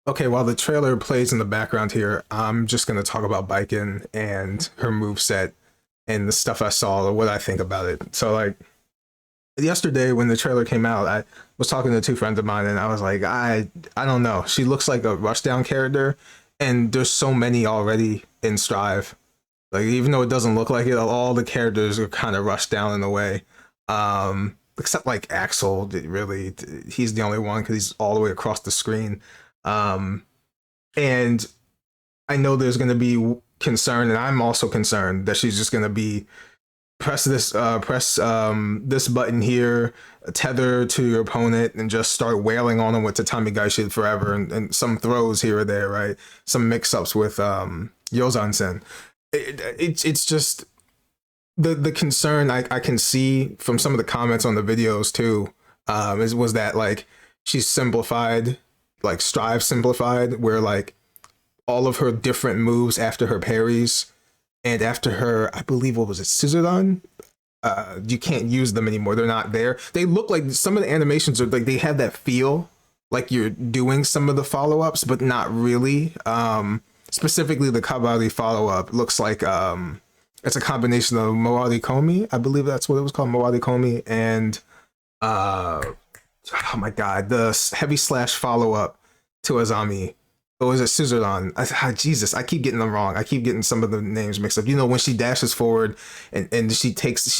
Okay, while the trailer plays in the background here, I'm just gonna talk about Baiken and her move set and the stuff I saw or what I think about it. So like yesterday when the trailer came out, I was talking to two friends of mine and I was like, I don't know. She looks like a rushdown character, and there's so many already in Strive. Like even though it doesn't look like it, all the characters are kind of rushed down in a way. Except like Axel, really, he's the only one because he's all the way across the screen. Um, and I know there's going to be concern, and I'm also concerned that she's just going to be press this button here, tether to your opponent, and just start wailing on him with Tatami Gaeshi forever, and some throws here or there, right? Some mix-ups with Yozansen. It's just the concern I can see from some of the comments on the videos too. Was that like she's simplified, like Strive simplified, where like all of her different moves after her parries and after her, I believe, what was it, Suzerain? You can't use them anymore. They're not there. They look like some of the animations are like they have that feel like you're doing some of the follow ups, but not really. Specifically, the Kabali follow up looks like it's a combination of Moali Komi, I believe that's what it was called, Moali Komi, and uh, oh my god, the heavy slash follow up to Azami. Or was it Suzerain? Jesus, I keep getting them wrong. I keep getting some of the names mixed up. You know, when she dashes forward and she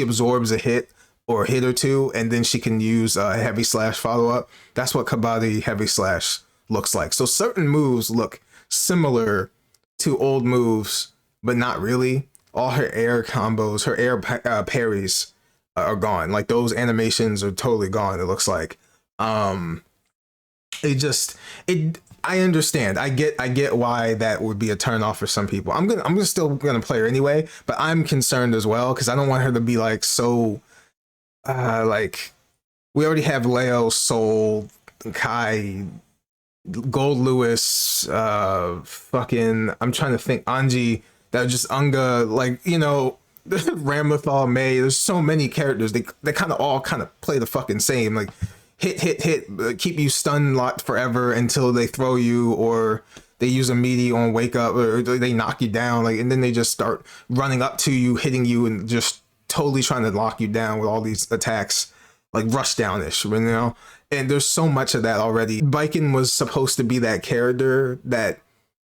absorbs a hit or a hit or two, and then she can use a heavy slash follow up. That's what Kabaddi heavy slash looks like. So certain moves look similar to old moves, but not really. All her air combos, her air parries are gone. Like those animations are totally gone. It looks like. Um, it just it I understand. I get why that would be a turn off for some people. I'm still gonna play her anyway, but I'm concerned as well because I don't want her to be like so like we already have Leo, Soul, Kai, Gold Lewis, fucking I'm trying to think Anji, that was just Unga, like, you know, Ramlethal, May. There's so many characters. They kind of all kind of play the fucking same. Like hit, keep you stun locked forever until they throw you, or they use a meaty on wake up, or they knock you down, like, and then they just start running up to you, hitting you, and just totally trying to lock you down with all these attacks, like rush downish, you know. And there's so much of that already. Baiken was supposed to be that character that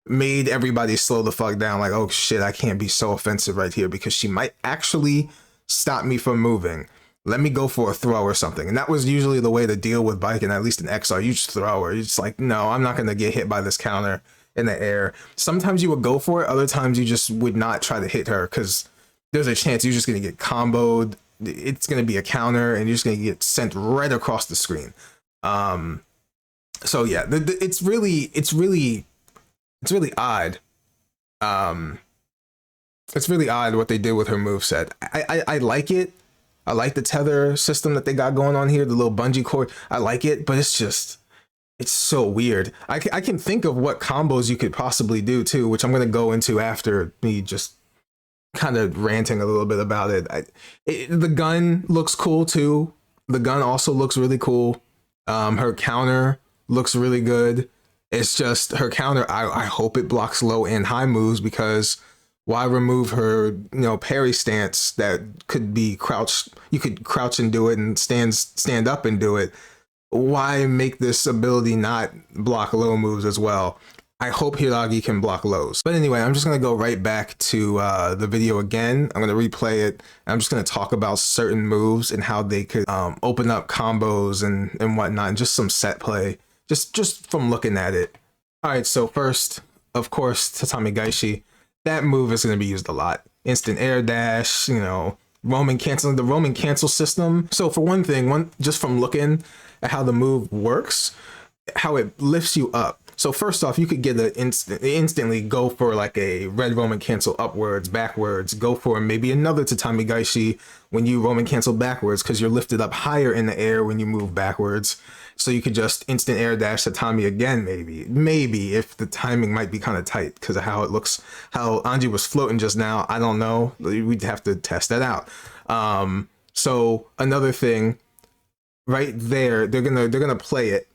made everybody slow the fuck down, like, oh shit, I can't be so offensive right here because she might actually stop me from moving. Let me go for a throw or something. And that was usually the way to deal with Baiken, at least in XR. You just throw her. You're just like, no, I'm not going to get hit by this counter in the air. Sometimes you would go for it. Other times you just would not try to hit her because there's a chance you're just going to get comboed. It's going to be a counter and you're just going to get sent right across the screen. So yeah, it's really odd. Um, it's really odd what they did with her moveset. I like it. I like the tether system that they got going on here, the little bungee cord. I like it, but it's so weird. I can think of what combos you could possibly do too, which I'm going to go into after me just kind of ranting a little bit about it. The gun looks cool too. The gun also looks really cool. Her counter looks really good. It's just her counter. I hope it blocks low and high moves because why remove her, parry stance that could be crouched? You could crouch and do it and stand up and do it. Why make this ability not block low moves as well? I hope Hiragi can block lows. But anyway, I'm just gonna go right back to the video again. I'm gonna replay it. I'm just gonna talk about certain moves and how they could open up combos and whatnot, and just some set play, just from looking at it. All right, so first, of course, Tatami Gaeshi. That move is going to be used a lot. Instant air dash, Roman cancel, the Roman cancel system. So for one thing, just from looking at how the move works, how it lifts you up. So first off, you could get instantly go for like a red Roman cancel upwards, backwards, go for maybe another Tatami Gaishi when you Roman cancel backwards because you're lifted up higher in the air when you move backwards. So you could just instant air dash Tatami again, maybe if the timing might be kind of tight because of how it looks, how Anji was floating just now. I don't know. We'd have to test that out. So another thing right there, they're gonna play it.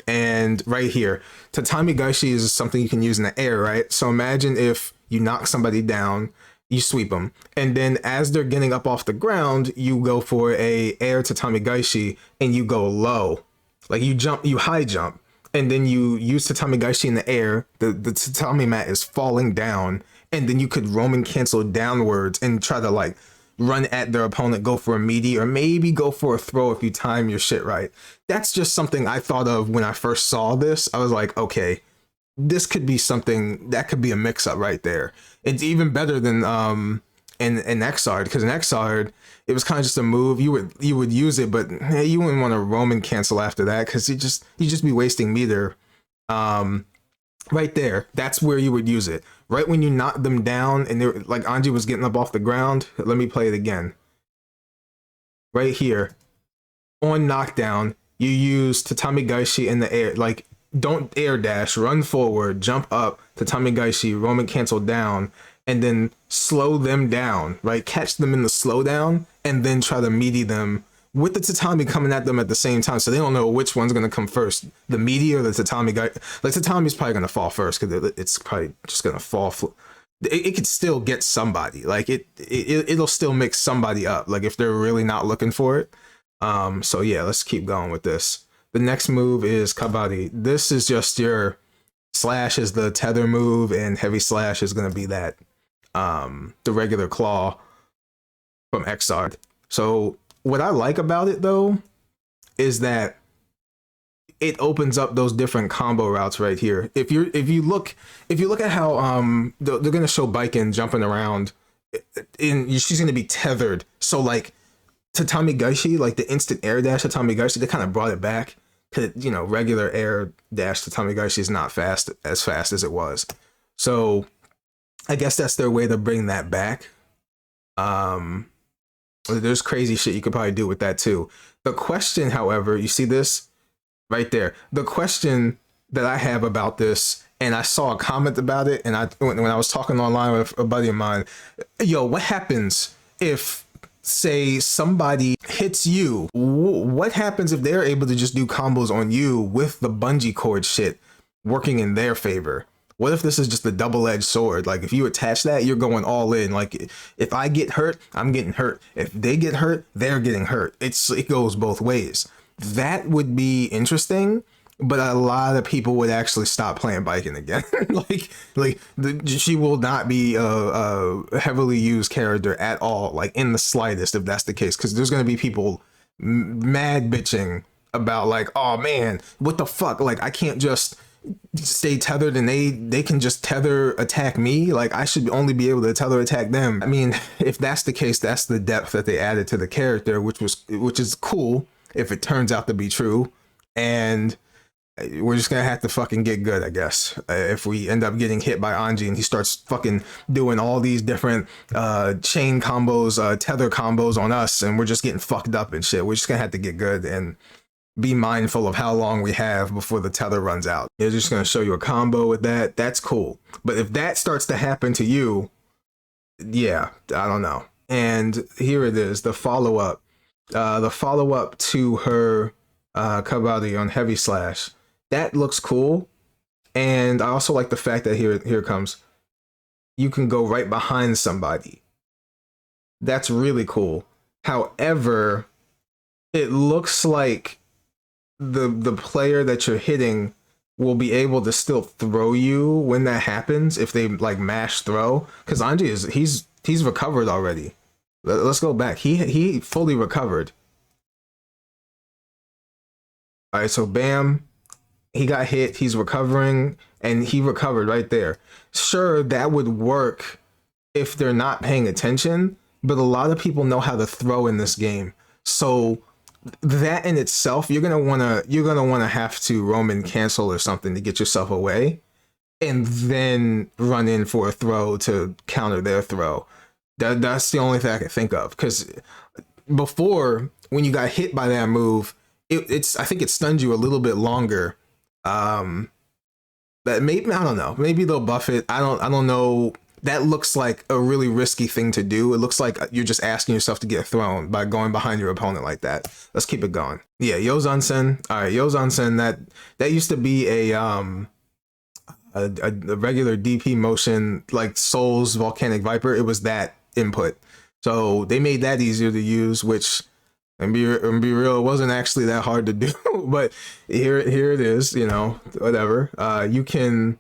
And right here, Tatami Gaeshi is something you can use in the air, right? So imagine if you knock somebody down, you sweep them, and then as they're getting up off the ground, you go for a air Tatami Gaeshi and you go low. Like you jump, you high jump, and then you use Tatami Gaeshi in the air. The tatami mat is falling down, and then you could Roman cancel downwards and try to like run at their opponent, go for a meaty, or maybe go for a throw if you time your shit right. That's just something I thought of when I first saw this. I was like, okay, this could be something that could be a mix up right there. It's even better than in Xrd, because in Xrd it was kind of just a move. You would use it, but you wouldn't want to Roman cancel after that because you just be wasting meter. Right there, that's where you would use it. Right when you knock them down and they're like Anji was getting up off the ground. Let me play it again. Right here, on knockdown, you use Tatami Gaeshi in the air. Like, don't air dash, run forward, jump up, Tatami Gaeshi, Roman cancel down, and then slow them down, right? Catch them in the slowdown, and then try to meaty them with the tatami coming at them at the same time, so they don't know which one's going to come first, the meaty or the tatami guy. Like, tatami's probably going to fall first because it's probably just going to fall. It could still get somebody. Like, it'll still mix somebody up, like if they're really not looking for it. So yeah, let's keep going with this. The next move is kabari. This is just your slash is the tether move, and heavy slash is going to be that the regular claw from Xrd. So what I like about it though is that it opens up those different combo routes right here. If you look at how they're gonna show Baiken jumping around, and she's gonna be tethered. So like Tatami Gaeshi, like the instant air dash Tatami Gaeshi, they kind of brought it back because, you know, regular air dash Tatami Gaeshi is not fast as it was. So I guess that's their way to bring that back. There's crazy shit you could probably do with that too. The question, however, you see this right there. The question that I have about this, and I saw a comment about it, and when I was talking online with a buddy of mine, yo, what happens if, say, somebody hits you? What happens if they're able to just do combos on you with the bungee cord shit working in their favor? What if this is just a double-edged sword? Like, if you attach that, you're going all in. Like, if I get hurt, I'm getting hurt. If they get hurt, they're getting hurt. It goes both ways. That would be interesting, but a lot of people would actually stop playing Baiken again. She will not be a heavily used character at all, like in the slightest, if that's the case. Because there's going to be people mad bitching about like, oh man, what the fuck? Like, I can't just stay tethered and they can just tether attack me. Like, I should only be able to tether attack them. I mean, if that's the case, that's the depth that they added to the character, which is cool if it turns out to be true. And we're just gonna have to fucking get good, I guess, if we end up getting hit by Anji and he starts fucking doing all these different chain combos, tether combos on us, and we're just getting fucked up and shit. We're just gonna have to get good and be mindful of how long we have before the tether runs out. They're just going to show you a combo with that. That's cool. But if that starts to happen to you, yeah, I don't know. And here it is, the follow-up. The follow-up to her kabari on heavy slash. That looks cool. And I also like the fact that here it comes. You can go right behind somebody. That's really cool. However, it looks like the player that you're hitting will be able to still throw you when that happens if they like mash throw, because Anji he's recovered already. Let's go back. He fully recovered. All right, so bam, he got hit, he's recovering, and he recovered right there. Sure, that would work if they're not paying attention, but a lot of people know how to throw in this game. So that in itself, you're gonna wanna have to Roman cancel or something to get yourself away, and then run in for a throw to counter their throw. That's the only thing I can think of, because before, when you got hit by that move, I think it stunned you a little bit longer. But maybe, I don't know, maybe they'll buff it. I don't know that looks like a really risky thing to do. It looks like you're just asking yourself to get thrown by going behind your opponent like that. Let's keep it going. Yeah, Yozansen. All right, Yozansen. That used to be a regular DP motion like Soul's Volcanic Viper. It was that input, so they made that easier to use. Which, and be real, it wasn't actually that hard to do. But here it is. You know, whatever. You can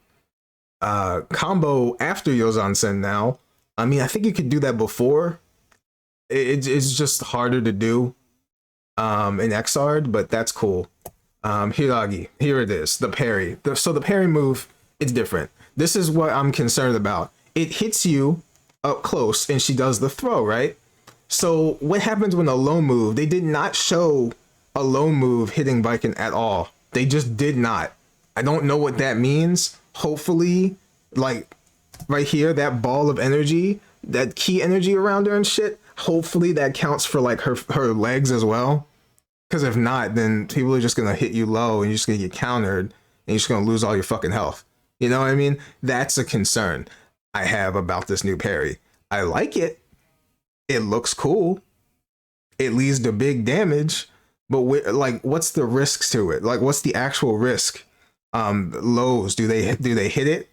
combo after Yozansen now. I mean, I think you could do that before. It's just harder to do in Xrd, but that's cool. Hiragi, here it is, the parry. So the parry move, it's different. This is what I'm concerned about. It hits you up close and she does the throw, right? So what happens when a low move? They did not show a low move hitting Baiken at all. They just did not. I don't know what that means. Hopefully, like right here, that ball of energy, that key energy around her and shit, hopefully that counts for like her legs as well. Because if not, then people are just gonna hit you low and you're just gonna get countered and you're just gonna lose all your fucking health. You know what I mean? That's a concern I have about this new parry. I like it. It looks cool. It leads to big damage, but like, what's the risks to it? Like, what's the actual risk? Lows, do they hit it?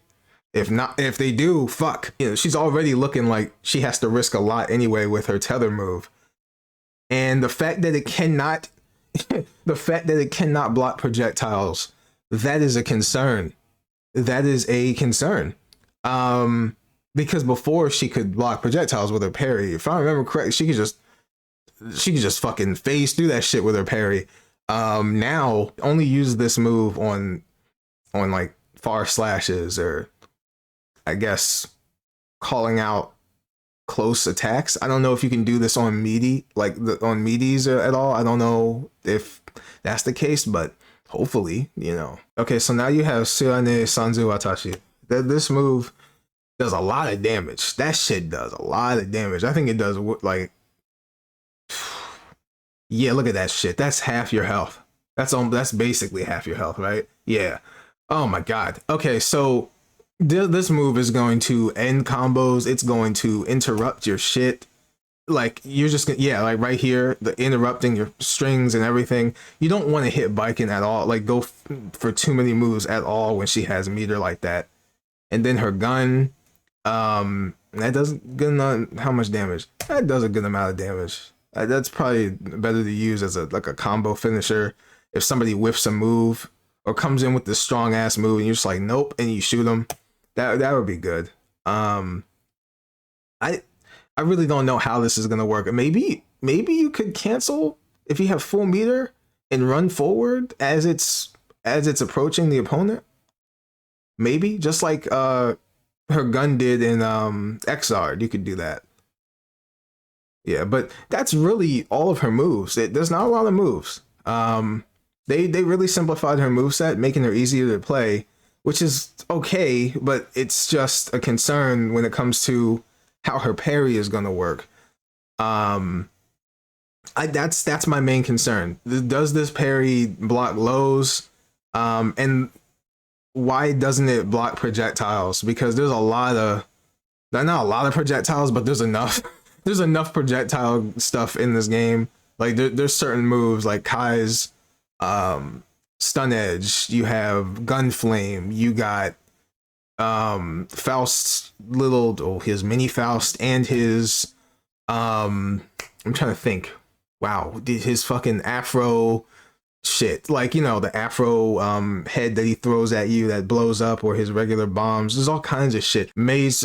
If not, if they do, fuck. You know, she's already looking like she has to risk a lot anyway with her tether move. And the fact that it cannot block projectiles, that is a concern. That is a concern. Because before she could block projectiles with her parry. If I remember correctly, she could just fucking phase through that shit with her parry. Now only use this move on like far slashes, or I guess calling out close attacks. I don't know if you can do this on meaty, on meaties at all. I don't know if that's the case, but hopefully, you know. Okay, so now you have Surane Sanzu Atashi. This move does a lot of damage. That shit does a lot of damage. I think it does like, yeah, look at that shit. That's half your health. That's basically half your health, right? Yeah. Oh my god. Okay, so this move is going to end combos. It's going to interrupt your shit. Like, you're just gonna, yeah, like right here, the interrupting your strings and everything. You don't want to hit Baiken at all. Like, go for too many moves at all when she has meter like that. And then her gun, that does good enough. How much damage? That does a good amount of damage. That's probably better to use as a combo finisher. If somebody whiffs a move or comes in with this strong ass move and you're just like, nope, and you shoot them, that would be good. I really don't know how this is gonna work. Maybe you could cancel if you have full meter and run forward as it's approaching the opponent. Maybe just like her gun did in Xrd, you could do that. Yeah, but that's really all of her moves. There's not a lot of moves. They really simplified her moveset, making her easier to play, which is okay, but it's just a concern when it comes to how her parry is gonna work. That's my main concern. Does this parry block lows? And why doesn't it block projectiles? Because there's not a lot of projectiles, but there's enough. There's enough projectile stuff in this game. Like there's certain moves like Kai's stun edge, you have gun flame, you got Faust's his mini Faust, and his I'm trying to think. Wow, his fucking afro shit, like, you know, the afro head that he throws at you that blows up, or his regular bombs. There's all kinds of shit. May's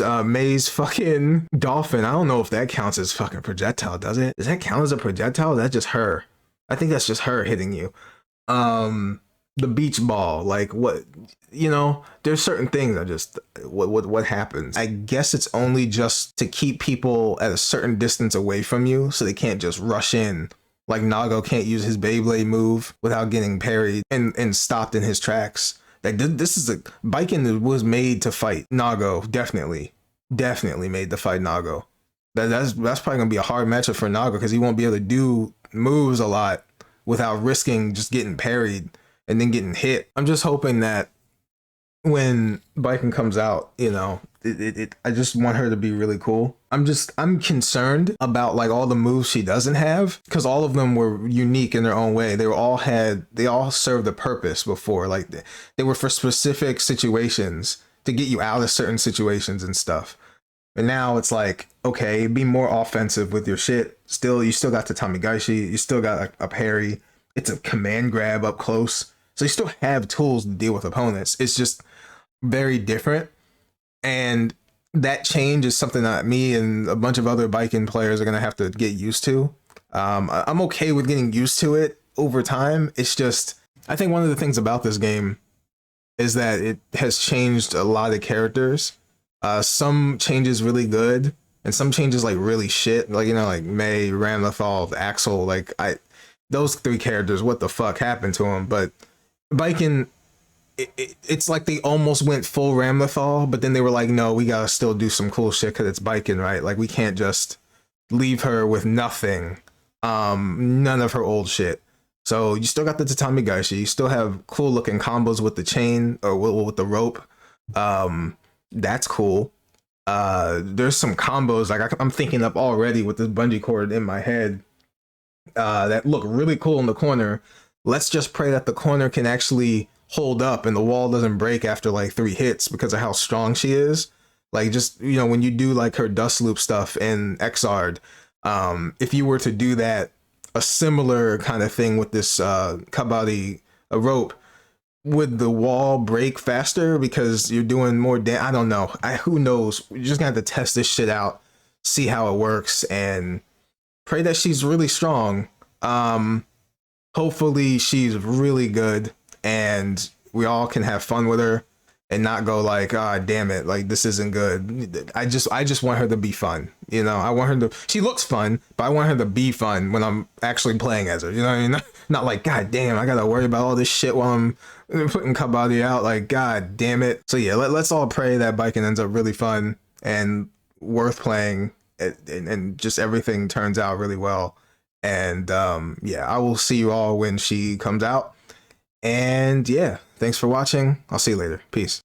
fucking dolphin, I don't know if that counts as fucking projectile, does it? Does that count as a projectile? That's just her. I think that's just her hitting you. The beach ball, like, what, you know, there's certain things that just what happens. I guess it's only just to keep people at a certain distance away from you so they can't just rush in. Like, Nago can't use his Beyblade move without getting parried and stopped in his tracks. Like, this is Baiken was made to fight Nago. Definitely made to fight Nago. That's probably gonna be a hard matchup for Nago, because he won't be able to do moves a lot without risking just getting parried and then getting hit. I'm just hoping that when Baiken comes out, you know, I just want her to be really cool. I'm concerned about like all the moves she doesn't have, because all of them were unique in their own way. They all served a purpose before. Like they were for specific situations to get you out of certain situations and stuff. And now it's like, okay, be more offensive with your shit. Still, you still got Tatami Gaeshi, you still got a parry. It's a command grab up close. So you still have tools to deal with opponents. It's just very different. And that change is something that me and a bunch of other Baiken players are gonna have to get used to. I'm okay with getting used to it over time. It's just, I think one of the things about this game is that it has changed a lot of characters. Some changes really good, and some changes like really shit. Like, you know, like May, Ramlethal, Axel. Like those three characters, what the fuck happened to them? But Baiken, it's like they almost went full Ramlethal, but then they were like, no, we gotta still do some cool shit because it's Baiken, right? Like we can't just leave her with nothing, none of her old shit. So you still got the Tatami Gaeshi, you still have cool looking combos with the chain or with the rope. That's cool. There's some combos like I'm thinking up already with this bungee cord in my head that look really cool in the corner. Let's just pray that the corner can actually hold up and the wall doesn't break after like 3 hits because of how strong she is. Like, just, you know, when you do like her dust loop stuff in Xrd, if you were to do that, a similar kind of thing with this kabaddi rope, would the wall break faster because you're doing more I don't know. Who knows? We're just gonna have to test this shit out, see how it works, and pray that she's really strong. Hopefully she's really good and we all can have fun with her and not go like, ah, damn it, like this isn't good. I just want her to be fun. You know, I want her to, she looks fun, but I want her to be fun when I'm actually playing as her. You know what I mean? Not like, god damn, I gotta worry about all this shit while I'm putting kabaddi out. Like, god damn it. So yeah, let's all pray that Baiken ends up really fun and worth playing, and just everything turns out really well. And yeah, I will see you all when she comes out. And yeah, thanks for watching. I'll see you later. Peace.